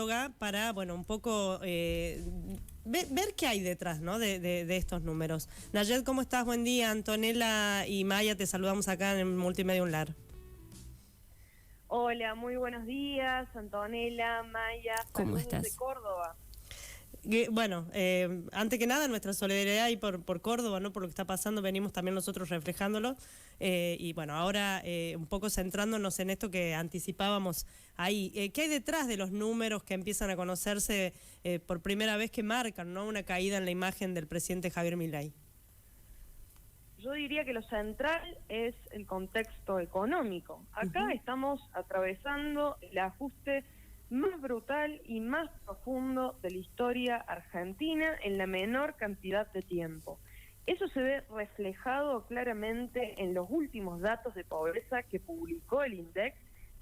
socióloga para, bueno, un poco ver qué hay detrás, ¿no? de estos números. Nayet, ¿cómo estás? Buen día. Antonella y Maya, te saludamos acá en Multimedia UNLAR. Hola, muy buenos días, Antonella, Maya, ¿Cómo saludos estás? de Córdoba. Bueno, antes que nada, nuestra solidaridad ahí por Córdoba, ¿no? Por lo que está pasando, venimos también nosotros reflejándolo. Y bueno, ahora un poco centrándonos en esto que anticipábamos ahí. ¿Qué hay detrás de los números que empiezan a conocerse por primera vez que marcan, ¿no? Una caída en la imagen del presidente Javier Milei? Yo diría que lo central es el contexto económico. Acá estamos atravesando el ajuste más brutal y más profundo de la historia argentina en la menor cantidad de tiempo. Eso se ve reflejado claramente en los últimos datos de pobreza que publicó el INDEC,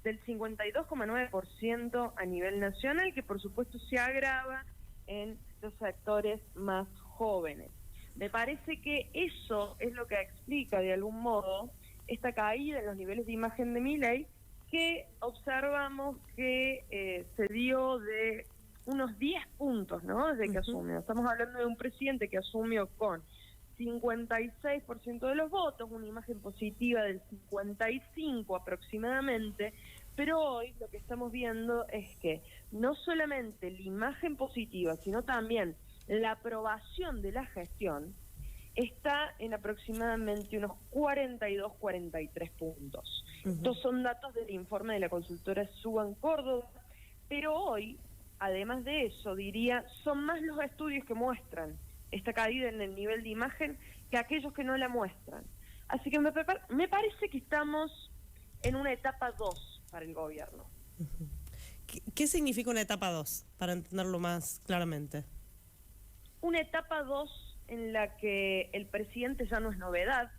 del 52,9% a nivel nacional, que por supuesto se agrava en los sectores más jóvenes. Me parece que eso es lo que explica de algún modo esta caída en los niveles de imagen de Milei, que observamos que se dio de unos 10 puntos, ¿no? Desde que asumió. Estamos hablando de un presidente que asumió con 56% de los votos, una imagen positiva del 55% aproximadamente, pero hoy lo que estamos viendo es que no solamente la imagen positiva, sino también la aprobación de la gestión está en aproximadamente unos 42-43 puntos. Estos son datos del informe de la consultora Suban Córdoba, pero hoy, además de eso, diría, son más los estudios que muestran esta caída en el nivel de imagen que aquellos que no la muestran. Así que me parece que estamos en una etapa 2 para el gobierno. ¿Qué significa una etapa 2, para entenderlo más claramente? Una etapa 2 en la que el presidente ya no es novedad,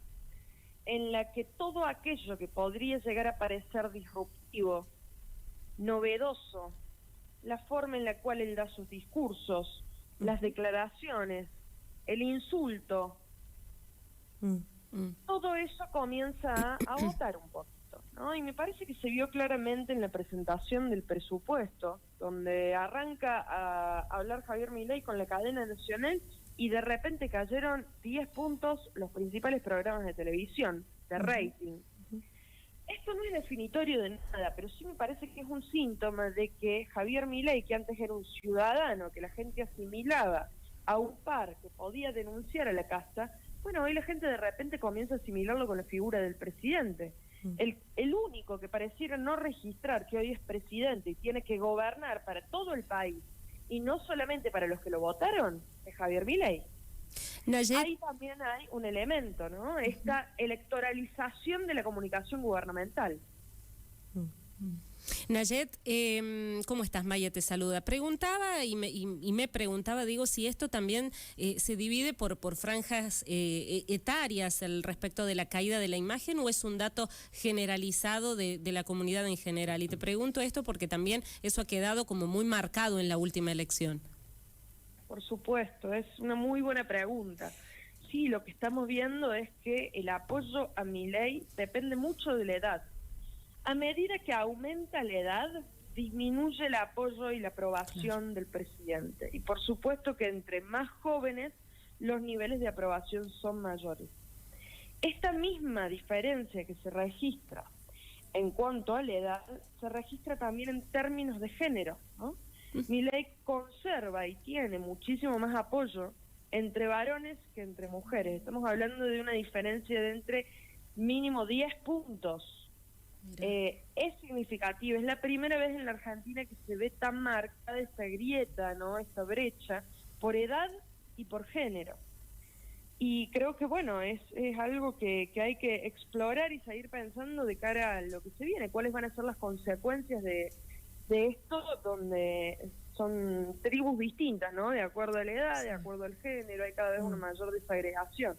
en la que todo aquello que podría llegar a parecer disruptivo, novedoso, la forma en la cual él da sus discursos, las declaraciones, el insulto, todo eso comienza a agotar un poquito, ¿no? Y me parece que se vio claramente en la presentación del presupuesto, donde arranca a hablar Javier Milei con la cadena nacional y de repente cayeron 10 puntos los principales programas de televisión, de rating. Esto no es definitorio de nada, pero sí me parece que es un síntoma de que Javier Milei, que antes era un ciudadano, que la gente asimilaba a un par que podía denunciar a la casta, bueno, hoy la gente de repente comienza a asimilarlo con la figura del presidente. El único que pareciera no registrar que hoy es presidente y tiene que gobernar para todo el país, y no solamente para los que lo votaron, es Javier Milei. Ahí también hay un elemento, ¿no? Esta electoralización de la comunicación gubernamental. Nayet, ¿cómo estás? Maya te saluda. Preguntaba y me preguntaba, digo, si esto también se divide por franjas etarias al respecto de la caída de la imagen, o es un dato generalizado de la comunidad en general. Y te pregunto esto porque también eso ha quedado como muy marcado en la última elección. Por supuesto, es una muy buena pregunta. Sí, lo que estamos viendo es que el apoyo a Milei depende mucho de la edad. A medida que aumenta la edad, disminuye el apoyo y la aprobación del presidente. Y por supuesto que entre más jóvenes, los niveles de aprobación son mayores. Esta misma diferencia que se registra en cuanto a la edad, se registra también en términos de género, ¿no? Milei conserva y tiene muchísimo más apoyo entre varones que entre mujeres. Estamos hablando de una diferencia de entre mínimo 10 puntos. Es significativa, es la primera vez en la Argentina que se ve tan marcada esta grieta, ¿no? Esta brecha por edad y por género. Y creo que, bueno, es algo que hay que explorar y seguir pensando de cara a lo que se viene, cuáles van a ser las consecuencias de esto, donde son tribus distintas, ¿no? De acuerdo a la edad, de acuerdo al género, hay cada vez una mayor desagregación.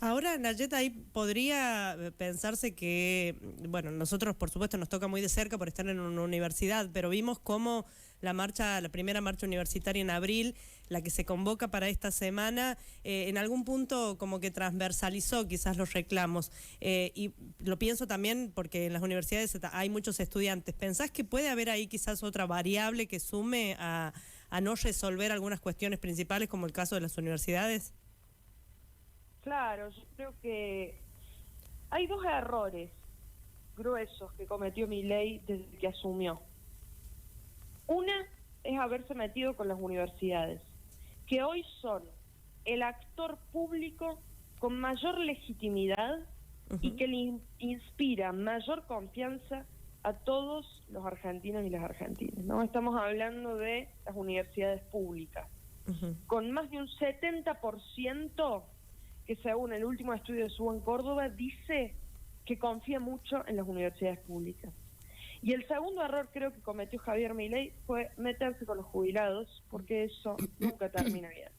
Ahora, Nayet, ahí podría pensarse que, bueno, nosotros por supuesto nos toca muy de cerca por estar en una universidad, pero vimos cómo la primera marcha universitaria en abril, la que se convoca para esta semana, en algún punto como que transversalizó quizás los reclamos. Y lo pienso también porque en las universidades hay muchos estudiantes. ¿Pensás que puede haber ahí quizás otra variable que sume a no resolver algunas cuestiones principales, como el caso de las universidades? Claro, yo creo que hay dos errores gruesos que cometió Milei desde que asumió. Una es haberse metido con las universidades, que hoy son el actor público con mayor legitimidad y que le inspira mayor confianza a todos los argentinos y las argentinas, ¿no? Estamos hablando de las universidades públicas, con más de un 70% que, según el último estudio de SUBO en Córdoba, dice que confía mucho en las universidades públicas. Y el segundo error creo que cometió Javier Milei fue meterse con los jubilados, porque eso nunca termina bien.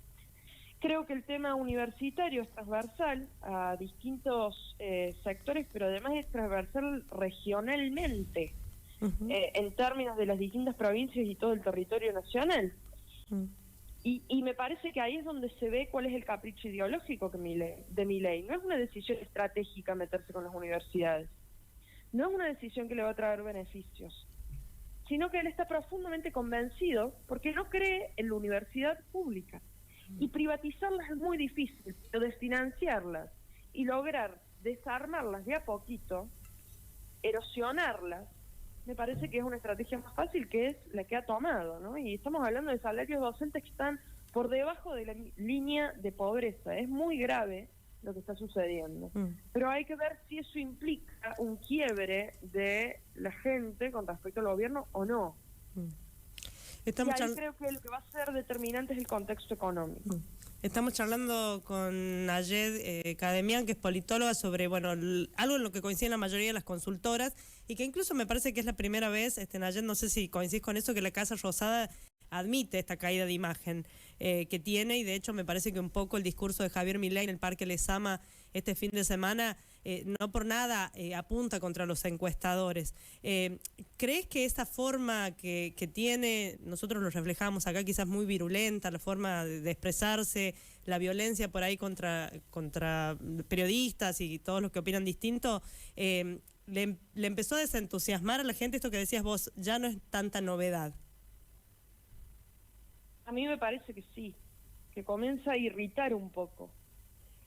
Creo que el tema universitario es transversal a distintos sectores, pero además es transversal regionalmente, en términos de las distintas provincias y todo el territorio nacional. Y me parece que ahí es donde se ve cuál es el capricho ideológico de Milei. No es una decisión estratégica meterse con las universidades, no es una decisión que le va a traer beneficios, sino que él está profundamente convencido porque no cree en la universidad pública. Y privatizarlas es muy difícil, pero desfinanciarlas y lograr desarmarlas de a poquito, erosionarlas, me parece que es una estrategia más fácil, que es la que ha tomado, ¿no? Y estamos hablando de salarios docentes que están por debajo de la línea de pobreza. Es muy grave lo que está sucediendo. Pero hay que ver si eso implica un quiebre de la gente con respecto al gobierno o no. Y ahí creo que lo que va a ser determinante es el contexto económico. Estamos charlando con Nayed Kademian, que es politóloga, sobre algo en lo que coinciden la mayoría de las consultoras, y que incluso me parece que es la primera vez, Nayed, no sé si coincidís con eso, que la Casa Rosada admite esta caída de imagen que tiene, y de hecho me parece que un poco el discurso de Javier Milei en el Parque Lezama este fin de semana no por nada apunta contra los encuestadores. ¿Crees que esta forma que tiene, nosotros lo reflejamos acá, quizás muy virulenta, la forma de expresarse, la violencia por ahí contra periodistas y todos los que opinan distinto, le empezó a desentusiasmar a la gente esto que decías vos, ya no es tanta novedad? A mí me parece que sí, que comienza a irritar un poco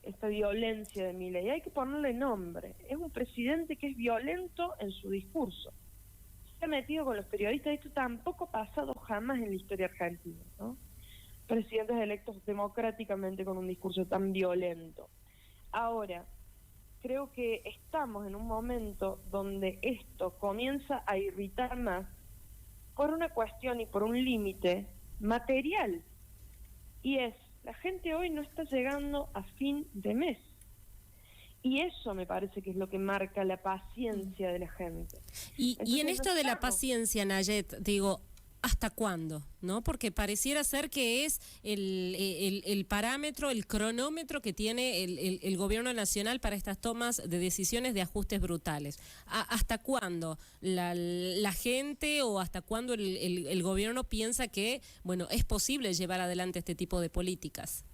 esta violencia de Milei. Hay que ponerle nombre. Es un presidente que es violento en su discurso. Se ha metido con los periodistas. Esto tampoco ha pasado jamás en la historia argentina, ¿no? Presidentes electos democráticamente con un discurso tan violento. Ahora, creo que estamos en un momento donde esto comienza a irritar más por una cuestión y por un límite material, y es, la gente hoy no está llegando a fin de mes, y eso me parece que es lo que marca la paciencia de la gente. Y en esto de la paciencia, Nayed, digo, ¿hasta cuándo? ¿No? Porque pareciera ser que es el parámetro, el cronómetro que tiene el gobierno nacional para estas tomas de decisiones de ajustes brutales. ¿Hasta cuándo la gente o hasta cuándo el gobierno piensa que, bueno, es posible llevar adelante este tipo de políticas?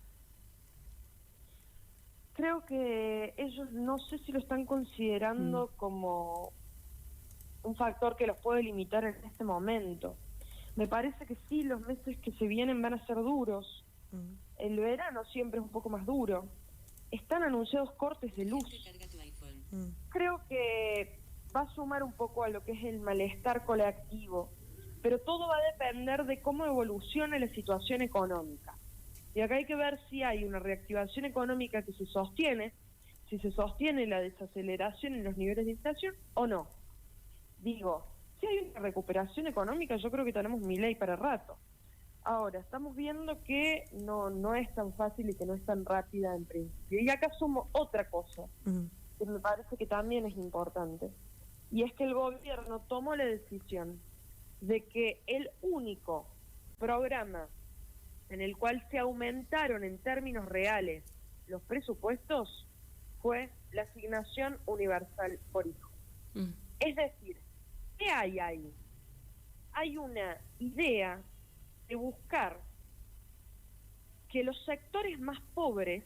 Creo que ellos no sé si lo están considerando como un factor que los puede limitar en este momento. Me parece que sí, los meses que se vienen van a ser duros. El verano siempre es un poco más duro. Están anunciados cortes de luz. Creo que va a sumar un poco a lo que es el malestar colectivo, pero todo va a depender de cómo evoluciona la situación económica. Y acá hay que ver si hay una reactivación económica que se sostiene, si se sostiene la desaceleración en los niveles de inflación o no. Digo, si hay una recuperación económica, yo creo que tenemos Milei para rato. Ahora, estamos viendo que no es tan fácil y que no es tan rápida en principio. Y acá sumo otra cosa, que me parece que también es importante, y es que el gobierno tomó la decisión de que el único programa en el cual se aumentaron en términos reales los presupuestos fue la asignación universal por hijo. Es decir, ¿qué hay ahí? hay una idea de buscar que los sectores más pobres,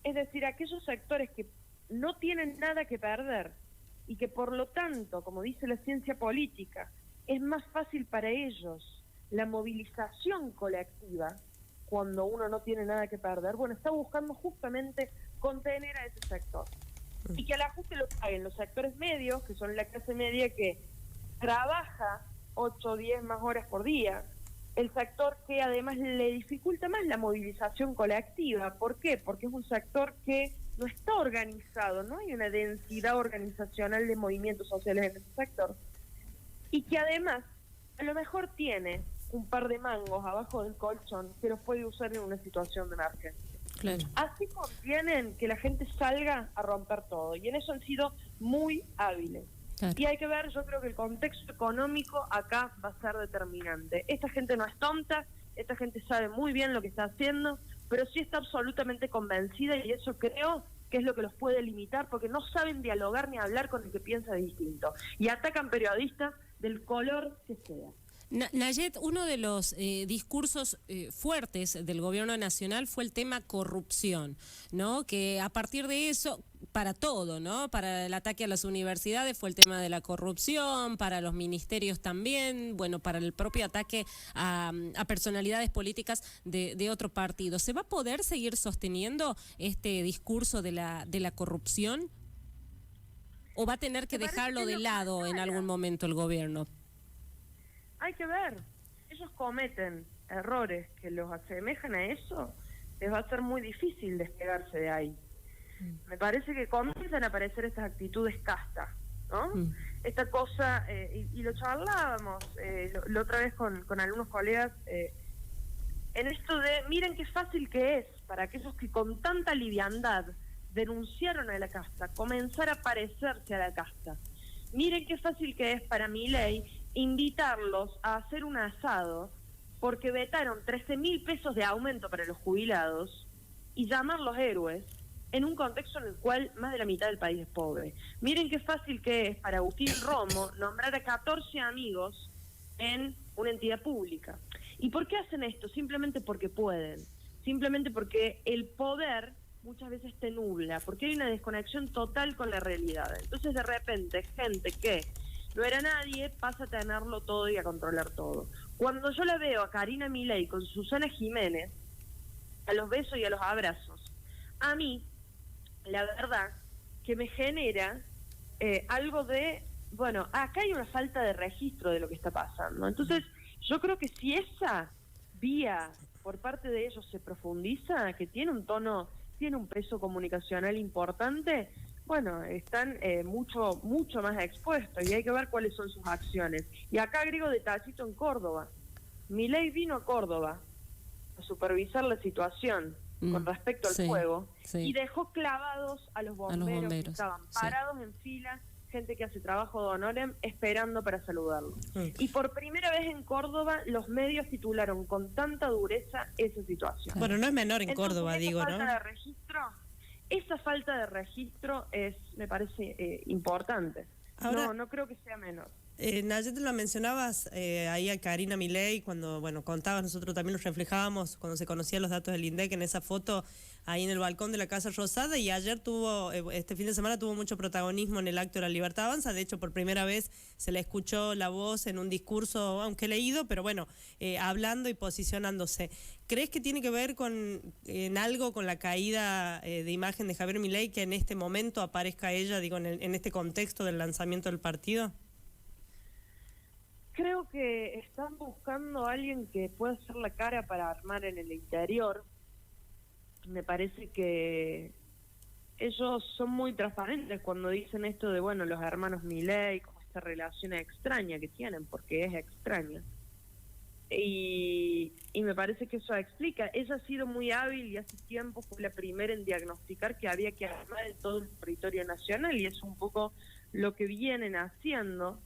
es decir, aquellos sectores que no tienen nada que perder y que por lo tanto, como dice la ciencia política, es más fácil para ellos la movilización colectiva cuando uno no tiene nada que perder, bueno, está buscando justamente contener a ese sector. Y que al ajuste lo paguen los sectores medios, que son la clase media que trabaja 8 o 10 más horas por día, el sector que además le dificulta más la movilización colectiva. ¿Por qué? Porque es un sector que no está organizado, no hay una densidad organizacional de movimientos sociales en ese sector. Y que además a lo mejor tiene un par de mangos abajo del colchón que los puede usar en una situación de emergencia. Claro. Así convienen que la gente salga a romper todo, y en eso han sido muy hábiles. Claro. Y hay que ver, yo creo que el contexto económico acá va a ser determinante. Esta gente no es tonta, esta gente sabe muy bien lo que está haciendo, pero sí está absolutamente convencida, y eso creo que es lo que los puede limitar, porque no saben dialogar ni hablar con el que piensa distinto, y atacan periodistas del color que sea. Nayet, uno de los discursos fuertes del gobierno nacional fue el tema corrupción, ¿no? Que a partir de eso, para todo, ¿no? Para el ataque a las universidades fue el tema de la corrupción, para los ministerios también, bueno, para el propio ataque a personalidades políticas de otro partido. ¿Se va a poder seguir sosteniendo este discurso de la corrupción? ¿O va a tener que dejarlo de lado en algún momento el gobierno? Hay que ver, ellos cometen errores que los asemejan a eso, les va a ser muy difícil despegarse de ahí. Me parece que comienzan a aparecer estas actitudes castas, ¿no? Esta cosa, y lo charlábamos la otra vez con algunos colegas, en esto de, miren qué fácil que es para aquellos que con tanta liviandad denunciaron a la casta, comenzar a parecerse a la casta. Miren qué fácil que es para Milei invitarlos a hacer un asado porque vetaron 13.000 pesos de aumento para los jubilados y llamarlos héroes en un contexto en el cual más de la mitad del país es pobre. Miren qué fácil que es para Agustín Romo nombrar a 14 amigos en una entidad pública. ¿Y por qué hacen esto? Simplemente porque pueden, simplemente porque el poder muchas veces te nubla, porque hay una desconexión total con la realidad. Entonces de repente gente que no era nadie pasa a tenerlo todo y a controlar todo. Cuando yo la veo a Karina Milei con Susana Jiménez, a los besos y a los abrazos, a mí, la verdad, que me genera algo de, bueno, acá hay una falta de registro de lo que está pasando. Entonces, yo creo que si esa vía por parte de ellos se profundiza, que tiene un tono, tiene un peso comunicacional importante, bueno, están mucho más expuestos, y hay que ver cuáles son sus acciones. Y acá agrego detallito en Córdoba. Milei vino a Córdoba a supervisar la situación con respecto al fuego, y dejó clavados a los bomberos que estaban parados en fila, gente que hace trabajo de honorem esperando para saludarlo. Y por primera vez en Córdoba los medios titularon con tanta dureza esa situación. Bueno, no es menor en Córdoba, digo, ¿no? Esa falta de registro es, me parece, importante. Ahora, no creo que sea menor. Nayet, lo mencionabas ahí a Karina Milei, cuando contabas, nosotros también los reflejábamos cuando se conocían los datos del INDEC en esa foto ahí en el balcón de la Casa Rosada, y ayer este fin de semana tuvo mucho protagonismo en el acto de la Libertad Avanza. De hecho, por primera vez se le escuchó la voz en un discurso, aunque leído, pero bueno, hablando y posicionándose. ¿Crees que tiene que ver en algo con la caída de imagen de Javier Milei, que en este momento aparezca ella, digo, en este contexto del lanzamiento del partido? Creo que están buscando a alguien que pueda ser la cara para armar en el interior. Me parece que ellos son muy transparentes cuando dicen esto de, bueno, los hermanos Milei, como esta relación extraña que tienen, porque es extraña. Y me parece que eso explica. Ella ha sido muy hábil y hace tiempo fue la primera en diagnosticar que había que armar en todo el territorio nacional, y es un poco lo que vienen haciendo.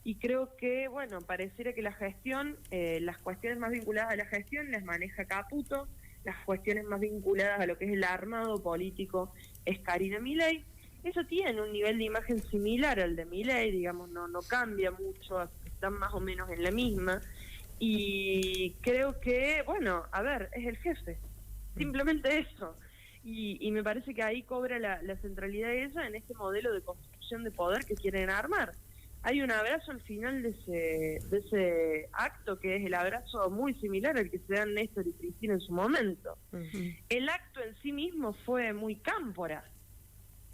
Y creo que, bueno, pareciera que la gestión, las cuestiones más vinculadas a la gestión las maneja Caputo, las cuestiones más vinculadas a lo que es el armado político es Karina Milei. Eso tiene un nivel de imagen similar al de Milei, digamos, no cambia mucho, están más o menos en la misma. Y creo que, bueno, a ver, es el jefe. Simplemente eso. Y me parece que ahí cobra la centralidad de ella en este modelo de construcción de poder que quieren armar. Hay un abrazo al final de ese acto que es el abrazo muy similar al que se dan Néstor y Cristina en su momento. El acto en sí mismo fue muy cámpora.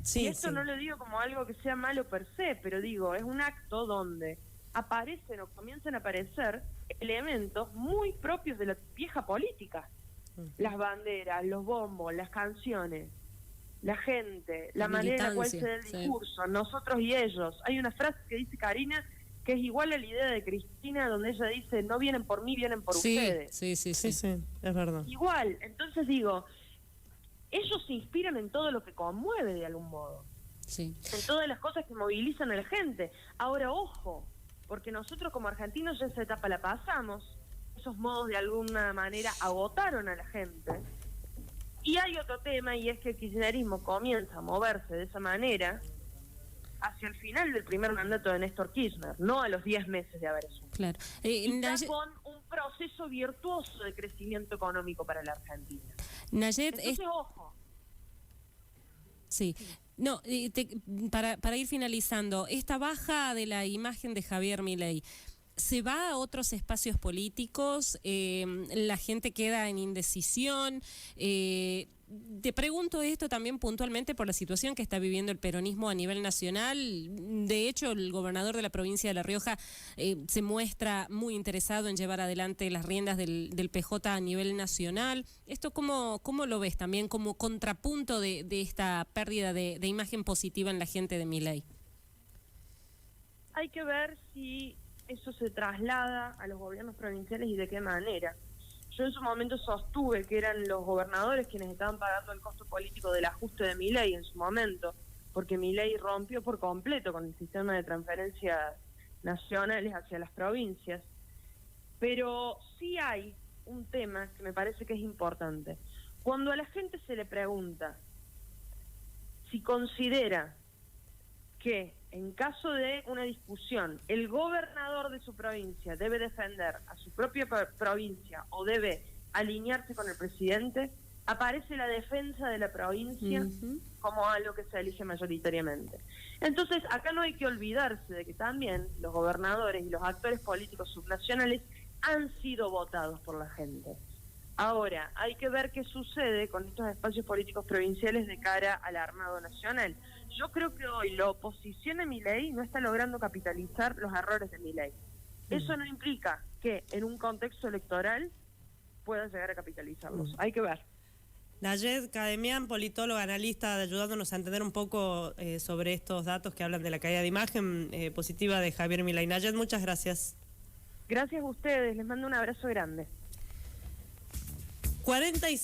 Sí, y esto no lo digo como algo que sea malo per se, pero digo, es un acto donde aparecen o comienzan a aparecer elementos muy propios de la vieja política. Las banderas, los bombos, las canciones, la gente, la manera en la cual se da el discurso, nosotros y ellos. Hay una frase que dice Karina que es igual a la idea de Cristina, donde ella dice, no vienen por mí, vienen por ustedes. Sí, es verdad. Igual, entonces digo, ellos se inspiran en todo lo que conmueve de algún modo. Sí. En todas las cosas que movilizan a la gente. Ahora, ojo, porque nosotros como argentinos ya esa etapa la pasamos, esos modos de alguna manera agotaron a la gente. Y hay otro tema, y es que el kirchnerismo comienza a moverse de esa manera hacia el final del primer mandato de Néstor Kirchner, no a los 10 meses de haber asumido. Claro. Y está con un proceso virtuoso de crecimiento económico para la Argentina. Nayet, entonces, ojo. Sí. No, para ir finalizando, esta baja de la imagen de Javier Milei, ¿se va a otros espacios políticos? ¿La gente queda en indecisión? Te pregunto esto también puntualmente por la situación que está viviendo el peronismo a nivel nacional. De hecho, el gobernador de la provincia de La Rioja se muestra muy interesado en llevar adelante las riendas del PJ a nivel nacional. ¿Esto cómo lo ves también como contrapunto de esta pérdida de imagen positiva en la gente de Milei? Hay que ver si eso se traslada a los gobiernos provinciales y de qué manera. Yo en su momento sostuve que eran los gobernadores quienes estaban pagando el costo político del ajuste de Milei en su momento, porque Milei rompió por completo con el sistema de transferencias nacionales hacia las provincias. Pero sí hay un tema que me parece que es importante. Cuando a la gente se le pregunta si considera que en caso de una discusión, el gobernador de su provincia debe defender a su propia provincia o debe alinearse con el presidente, aparece la defensa de la provincia como algo que se elige mayoritariamente. Entonces, acá no hay que olvidarse de que también los gobernadores y los actores políticos subnacionales han sido votados por la gente. Ahora, hay que ver qué sucede con estos espacios políticos provinciales de cara al armado nacional. Yo creo que hoy la oposición a Milei no está logrando capitalizar los errores de Milei. Eso no implica que en un contexto electoral pueda llegar a capitalizarlos. Hay que ver. Nayet Kademian, politóloga, analista, ayudándonos a entender un poco sobre estos datos que hablan de la caída de imagen positiva de Javier Milei. Nayet, muchas gracias. Gracias a ustedes, les mando un abrazo grande. 46